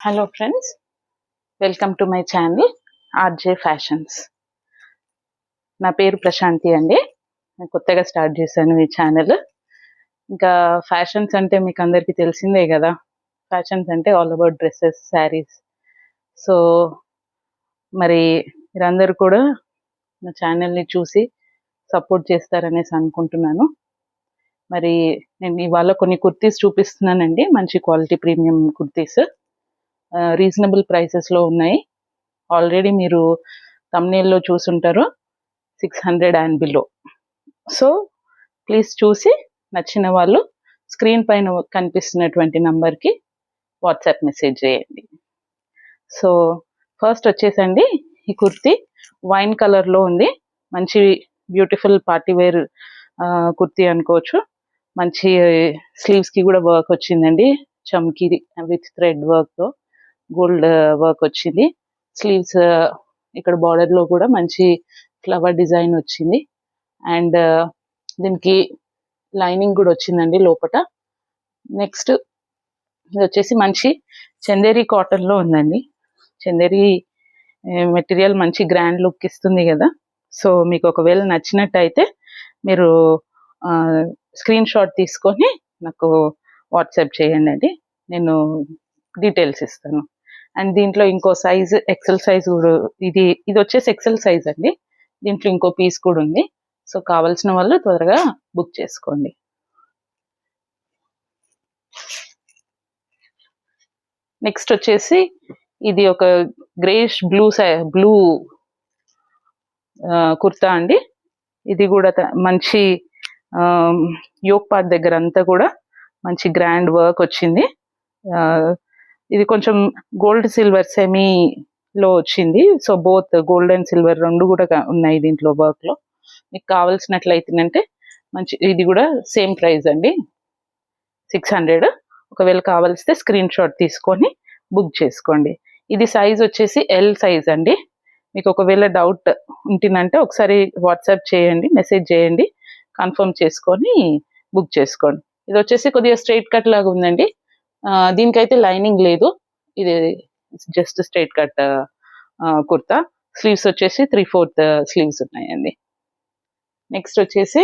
Hello friends, welcome to my channel RJ fashions. నా పేరు ప్రశాంతి అండి. నేను కొత్తగా స్టార్ట్ చేశాను ఈ ఛానల్. ఇంకా ఫ్యాషన్స్ అంటే మీకు అందరికీ తెలిసిందే కదా. ఫ్యాషన్స్ అంటే all about dresses, saris. So మరి మీరందరూ కూడా నా ఛానల్ని చూసి సపోర్ట్ చేస్తారనేసి అనుకుంటున్నాను. మరి నేను ఇవాళ కొన్ని కుర్తీస్ చూపిస్తున్నానండి, మంచి క్వాలిటీ ప్రీమియం కుర్తీస్. రీజనబుల్ ప్రైసెస్లో ఉన్నాయి. ఆల్రెడీ మీరు thumbnailలో చూసుంటారు, 600 అండ్ బిలో. సో ప్లీజ్ చూసి నచ్చిన వాళ్ళు స్క్రీన్ పైన కనిపిస్తున్నటువంటి నంబర్కి వాట్సాప్ మెసేజ్ చేయండి. సో ఫస్ట్ వచ్చేసండి, ఈ కుర్తీ వైన్ కలర్లో ఉంది. మంచి బ్యూటిఫుల్ పార్టీ వేర్ కుర్తీ అనుకోవచ్చు. మంచి స్లీవ్స్కి కూడా వర్క్ వచ్చిందండి, చమ్కీ విత్ థ్రెడ్ వర్క్తో గోల్డ్ వర్క్ వచ్చింది. స్లీవ్స్ ఇక్కడ బార్డర్లో కూడా మంచి ఫ్లవర్ డిజైన్ వచ్చింది. అండ్ దీనికి లైనింగ్ కూడా వచ్చిందండి లోపల. నెక్స్ట్ ఇది వచ్చేసి మంచి చందేరి కాటన్లో ఉందండి. చందేరి మెటీరియల్ మంచి గ్రాండ్ లుక్ ఇస్తుంది కదా. సో మీకు ఒకవేళ నచ్చినట్టయితే మీరు స్క్రీన్ షాట్ తీసుకొని నాకు వాట్సాప్ చేయండి, నేను డీటెయిల్స్ ఇస్తాను. అండ్ దీంట్లో ఇంకో సైజ్, ఎక్సెల్ సైజ్ కూడా, ఇది వచ్చేసి ఎక్సెల్ సైజ్ అండి. దీంట్లో ఇంకో పీస్ కూడా ఉంది. సో కావాల్సిన వాళ్ళు త్వరగా బుక్ చేసుకోండి. నెక్స్ట్ వచ్చేసి ఇది ఒక గ్రేష్ బ్లూ కుర్తా అండి. ఇది కూడా మంచి యోక్ పార్ట్ దగ్గర అంతా కూడా మంచి గ్రాండ్ వర్క్ వచ్చింది. ఇది కొంచెం గోల్డ్ సిల్వర్ సెమీలో వచ్చింది. So both gold and silver రెండు కూడా ఉన్నాయి దీంట్లో వర్క్లో. మీకు కావాల్సినట్లయితేనంటే మంచి, ఇది కూడా సేమ్ ప్రైస్ అండి, 600. ఒకవేళ కావాల్సితే స్క్రీన్ షాట్ తీసుకొని బుక్ చేసుకోండి. ఇది సైజ్ వచ్చేసి ఎల్ సైజ్ అండి. మీకు ఒకవేళ డౌట్ ఉంటుందంటే ఒకసారి వాట్సాప్ చేయండి, మెసేజ్ చేయండి, కన్ఫర్మ్ చేసుకొని బుక్ చేసుకోండి. ఇది వచ్చేసి కొద్దిగా స్ట్రైట్ కట్ లాగా ఉందండి. దీనికైతే లైనింగ్ లేదు, ఇది just straight cut kurta. Sleeves వచ్చేసి 3/4 స్లీవ్స్ ఉన్నాయండి. నెక్స్ట్ వచ్చేసి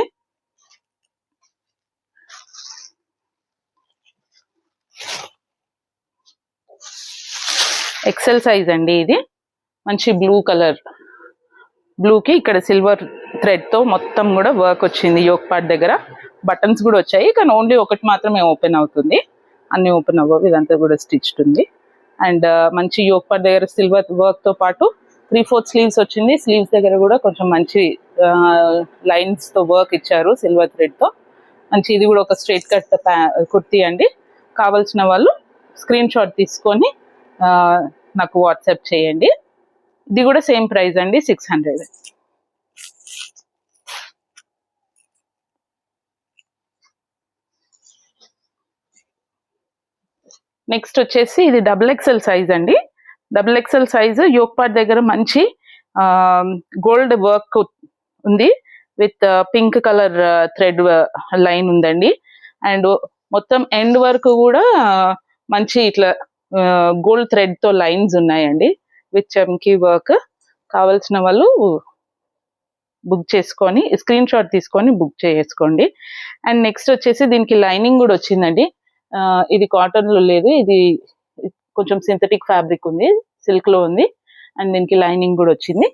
ఎక్సెల్ సైజ్ అండి. ఇది మంచి బ్లూ కలర్, బ్లూకి ఇక్కడ సిల్వర్ థ్రెడ్తో మొత్తం కూడా వర్క్ వచ్చింది. యోక్ పార్ట్ దగ్గర బటన్స్ కూడా వచ్చాయి, కానీ ఓన్లీ ఒకటి మాత్రమే ఓపెన్ అవుతుంది, అన్ని ఓపెన్ అవ్వవు. ఇదంతా కూడా స్టిచ్డ్ ఉంది. అండ్ మంచి యోక్ పార్ట్ దగ్గర సిల్వర్ వర్క్తో పాటు 3/4 స్లీవ్స్ వచ్చింది. స్లీవ్స్ దగ్గర కూడా కొంచెం మంచి లైన్స్తో వర్క్ ఇచ్చారు సిల్వర్ థ్రెడ్తో. మంచి, ఇది కూడా ఒక స్ట్రైట్ కట్ కుర్తీ అండి. కావాల్సిన వాళ్ళు స్క్రీన్ షాట్ తీసుకొని నాకు వాట్సాప్ చేయండి. ఇది కూడా సేమ్ ప్రైస్ అండి, 600. నెక్స్ట్ వచ్చేసి ఇది XXL సైజ్ అండి. XXL సైజ్ యోక్ పార్ట్ దగ్గర మంచి గోల్డ్ వర్క్ ఉంది, with pink colour thread line ఉందండి. అండ్ మొత్తం ఎండ్ వరకు కూడా మంచి ఇట్లా గోల్డ్ థ్రెడ్తో లైన్స్ ఉన్నాయండి, విత్ చమ్కీ వర్క్. కావాల్సిన వాళ్ళు బుక్ చేసుకొని స్క్రీన్ షాట్ తీసుకొని బుక్ చేసుకోండి. అండ్ నెక్స్ట్ వచ్చేసి దీనికి లైనింగ్ కూడా వచ్చిందండి. ఇది కాటన్లో లేదు, ఇది కొంచెం సింథటిక్ ఫ్యాబ్రిక్ ఉంది, సిల్క్లో ఉంది. అండ్ దీనికి లైనింగ్ కూడా వచ్చింది.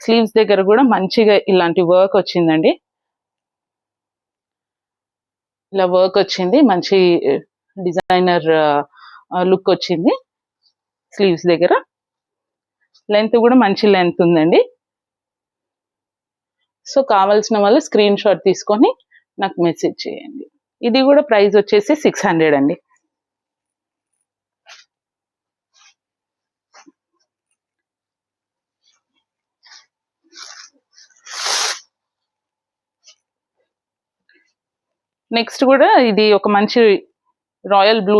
స్లీవ్స్ దగ్గర కూడా మంచిగా ఇలాంటి వర్క్ వచ్చిందండి, ఇలా వర్క్ వచ్చింది, మంచి డిజైనర్ లుక్ వచ్చింది. స్లీవ్స్ దగ్గర లెంత్ కూడా మంచి లెంత్ ఉందండి. సో కావాల్సిన వాళ్ళు స్క్రీన్ షాట్ తీసుకొని నాకు మెసేజ్ చేయండి. ఇది కూడా ప్రైస్ వచ్చేసి 600 అండి. నెక్స్ట్ కూడా ఇది ఒక మంచి రాయల్ బ్లూ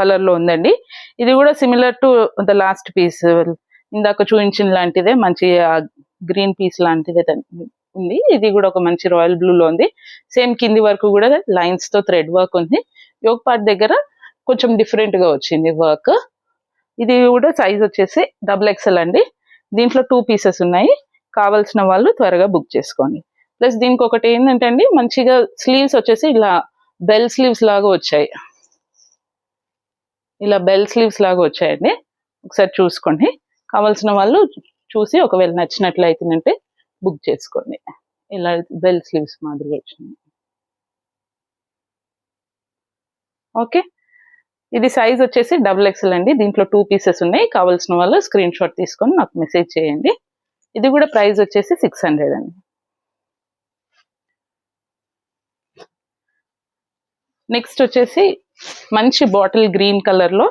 కలర్లో ఉందండి. ఇది కూడా similar to the last piece, ఇందాక చూపించిన లాంటిదే, మంచి గ్రీన్ పీస్ లాంటిదే ఉంది. ఇది కూడా ఒక మంచి రాయల్ బ్లూలో ఉంది. సేమ్ కింది వరకు కూడా లైన్స్తో థ్రెడ్ వర్క్ ఉంది. యోక్ పార్ట్ దగ్గర కొంచెం డిఫరెంట్గా వచ్చింది వర్క్. ఇది కూడా సైజ్ వచ్చేసి XXL అండి. దీంట్లో 2 పీసెస్ ఉన్నాయి. కావాల్సిన వాళ్ళు త్వరగా బుక్ చేసుకోండి. ప్లస్ దీనికి ఒకటి ఏంటంటే అండి, మంచిగా స్లీవ్స్ వచ్చేసి ఇలా బెల్ స్లీవ్స్ లాగా వచ్చాయి. ఇలా బెల్ స్లీవ్స్ లాగా వచ్చాయండి. ఒకసారి చూసుకోండి. కావాల్సిన వాళ్ళు చూసి ఒకవేళ నచ్చినట్లయితేనంటే బుక్ చేసుకోండి. ఇలా బెల్ స్లీవ్స్ మాదిరిగా వచ్చినాయి. ఓకే, ఇది సైజ్ వచ్చేసి XXL అండి. దీంట్లో 2 పీసెస్ ఉన్నాయి. కావాల్సిన వాళ్ళు స్క్రీన్ షాట్ తీసుకొని నాకు మెసేజ్ చేయండి. ఇది కూడా ప్రైస్ వచ్చేసి 600 అండి. నెక్స్ట్ వచ్చేసి మంచి బాటిల్ గ్రీన్ కలర్ లో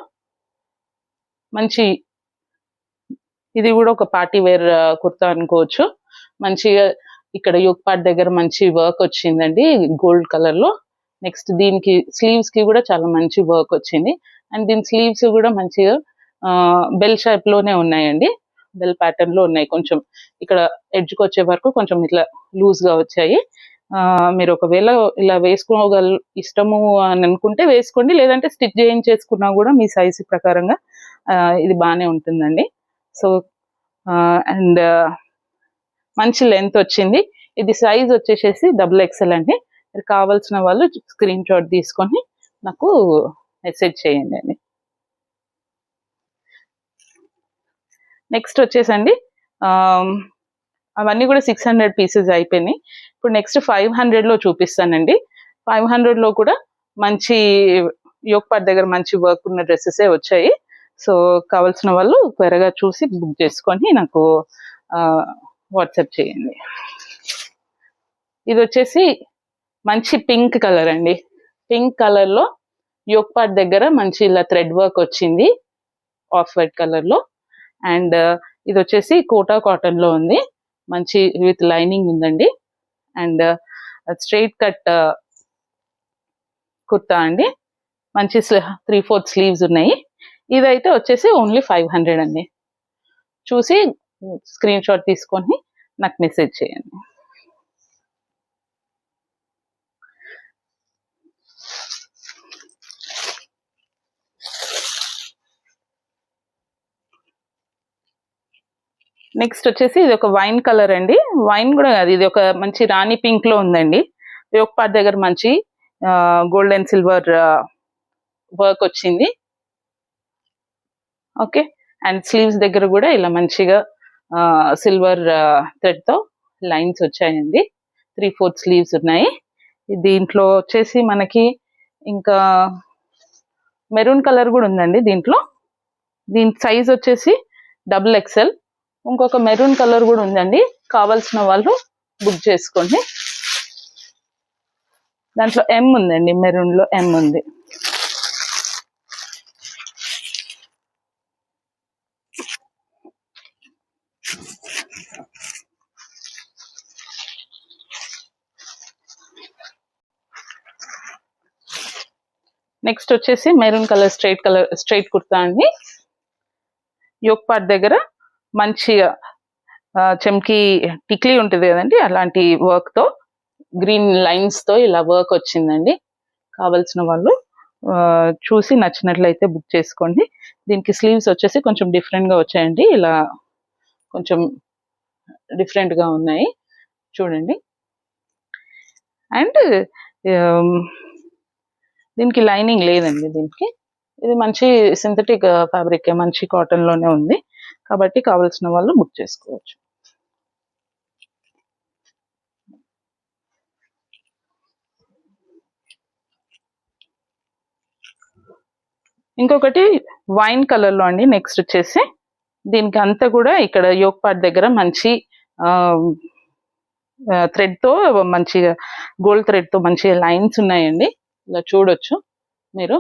మంచి, ఇది కూడా ఒక పార్టీ వేర్ కుర్తా అనుకోవచ్చు. మంచిగా ఇక్కడ యోక్ పార్ట్ దగ్గర మంచి వర్క్ వచ్చిందండి గోల్డ్ కలర్ లో. నెక్స్ట్ దీనికి స్లీవ్స్ కి కూడా చాలా మంచి వర్క్ వచ్చింది. అండ్ దీని స్లీవ్స్ కూడా మంచిగా బెల్ షేప్ లోనే ఉన్నాయండి. బెల్ ప్యాటర్న్ లో ఉన్నాయి. కొంచెం ఇక్కడ ఎడ్జ్ కి వచ్చే వరకు కొంచెం ఇట్లా లూజ్ గా వచ్చాయి. మీరు ఒకవేళ ఇలా వేసుకోగల ఇష్టము అని అనుకుంటే వేసుకోండి, లేదంటే స్టిచ్ చేయించేసుకున్నా కూడా మీ సైజు ప్రకారంగా ఇది బాగానే ఉంటుందండి. సో అండ్ మంచి లెంత్ వచ్చింది. ఇది సైజ్ వచ్చేసేసి XXL అండి. మీరు కావాల్సిన వాళ్ళు స్క్రీన్ షాట్ తీసుకొని నాకు మెసేజ్ చేయండి అండి. నెక్స్ట్ వచ్చేసండి అవన్నీ కూడా 600 పీసెస్ అయిపోయినాయి. ఇప్పుడు నెక్స్ట్ 500 లో చూపిస్తానండి. 500 లో కూడా మంచి యోక్ పార్ట్ దగ్గర మంచి వర్క్ ఉన్న డ్రెస్సెస్ వచ్చాయి. సో కావాల్సిన వాళ్ళు త్వరగా చూసి బుక్ చేసుకొని నాకు వాట్సాప్ చేయండి. ఇది వచ్చేసి మంచి పింక్ కలర్ అండి. పింక్ కలర్ లో యోక్ పార్ట్ దగ్గర మంచి ఇలా థ్రెడ్ వర్క్ వచ్చింది ఆఫ్ వైట్ కలర్ లో. అండ్ ఇది వచ్చేసి కోటా కాటన్ లో ఉంది. మంచి విత్ లైనింగ్ ఉందండి. అండ్ స్ట్రైట్ కట్ కుర్తా అండి. మంచి 3/4 స్లీవ్స్ ఉన్నాయి. ఇదైతే వచ్చేసి ఓన్లీ 500 అండి. చూసి స్క్రీన్ షాట్ తీసుకొని నాకు మెసేజ్ చేయండి. నెక్స్ట్ వచ్చేసి ఇది ఒక వైన్ కలర్ అండి. వైన్ కూడా కాదు, ఇది ఒక మంచి రాణి పింక్ లో ఉందండి. యోక్ పార్ట్ దగ్గర మంచి గోల్డ్ అండ్ సిల్వర్ వర్క్ వచ్చింది. ఓకే, అండ్ స్లీవ్స్ దగ్గర కూడా ఇలా మంచిగా సిల్వర్ థ్రెడ్ తో లైన్స్ వచ్చాయండి. 3/4 స్లీవ్స్ ఉన్నాయి. దీంట్లో వచ్చేసి మనకి ఇంకా మెరూన్ కలర్ కూడా ఉందండి దీంట్లో. దీని సైజ్ వచ్చేసి XXL. ఇంకొక మెరూన్ కలర్ కూడా ఉందండి. కావాల్సిన వాళ్ళు బుక్ చేసుకోండి. దాంట్లో M ఉందండి, మెరూన్ లో M ఉంది. నెక్స్ట్ వచ్చేసి మెరూన్ కలర్ స్ట్రైట్ కుర్తా అండి. యోక్ పార్ట్ దగ్గర మంచిగా చెమ్కి టిక్లీ ఉంటుంది కదండి, అలాంటి వర్క్ తో గ్రీన్ లైన్స్ తో ఇలా వర్క్ వచ్చిందండి. కావాల్సిన వాళ్ళు చూసి నచ్చినట్లయితే బుక్ చేసుకోండి. దీనికి స్లీవ్స్ వచ్చేసి కొంచెం డిఫరెంట్ గా వచ్చాయండి. ఇలా కొంచెం డిఫరెంట్ గా ఉన్నాయి చూడండి. అండ్ దీనికి లైనింగ్ లేదండి. దీనికి ఇది మంచి సింథటిక్ ఫ్యాబ్రిక్, మంచి కాటన్ లోనే ఉంది కాబట్టి కావాల్సిన వాళ్ళు బుక్ చేసుకోవచ్చు. ఇంకొకటి వైన్ కలర్ లో అండి. నెక్స్ట్ వచ్చేసి దీనికి అంతా కూడా ఇక్కడ యోక్ పార్ట్ దగ్గర మంచి థ్రెడ్ తో మంచిగా గోల్డ్ థ్రెడ్ తో మంచి లైన్స్ ఉన్నాయండి. ఇలా చూడొచ్చు మీరు.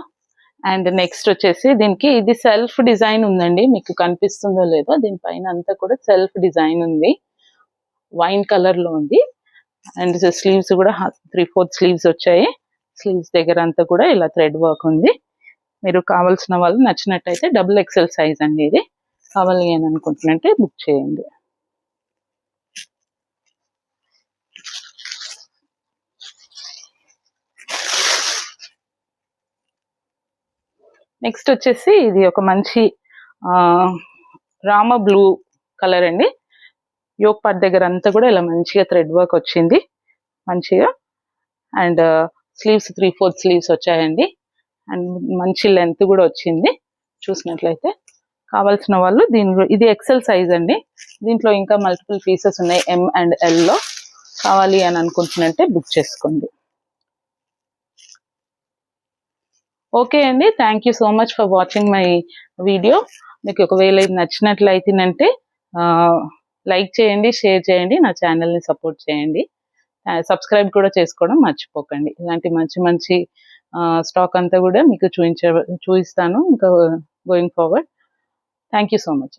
అండ్ నెక్స్ట్ వచ్చేసి దీనికి ఇది సెల్ఫ్ డిజైన్ ఉందండి. మీకు కనిపిస్తుందో లేదో, దీనిపైన అంతా కూడా సెల్ఫ్ డిజైన్ ఉంది. వైన్ కలర్ లో ఉంది. అండ్ స్లీవ్స్ కూడా 3/4 స్లీవ్స్ వచ్చాయి. స్లీవ్స్ దగ్గర అంతా కూడా ఇలా థ్రెడ్ వర్క్ ఉంది. మీరు కావాల్సిన వాళ్ళు నచ్చినట్టయితే XXL సైజ్ అండి. ఇది కావాలి అని అనుకుంటున్నట్టే బుక్ చేయండి. నెక్స్ట్ వచ్చేసి ఇది ఒక మంచి రామ బ్లూ కలర్ అండి. యోక్ పార్ట్ దగ్గర అంతా కూడా ఇలా మంచిగా థ్రెడ్ వర్క్ వచ్చింది మంచిగా. అండ్ స్లీవ్స్ 3/4 స్లీవ్స్ వచ్చాయండి. అండ్ మంచి లెంత్ కూడా వచ్చింది. చూసినట్లయితే కావాల్సిన వాళ్ళు దీనిలో, ఇది ఎక్సెల్ సైజ్ అండి. దీంట్లో ఇంకా మల్టిపుల్ పీసెస్ ఉన్నాయి M and L లో. కావాలి అని అనుకుంటున్నట్టే బుక్ చేసుకోండి. ఓకే అండి, thank you so much for watching my video. మీకు ఒకవేళ ఇది నచ్చినట్లయితేనంటే లైక్ చేయండి, షేర్ చేయండి, నా ఛానల్ని సపోర్ట్ చేయండి. సబ్స్క్రైబ్ కూడా చేసుకోవడం మర్చిపోకండి. ఇలాంటి మంచి మంచి స్టాక్ అంతా కూడా మీకు చూపిస్తాను ఇంకా going forward. Thank you so much.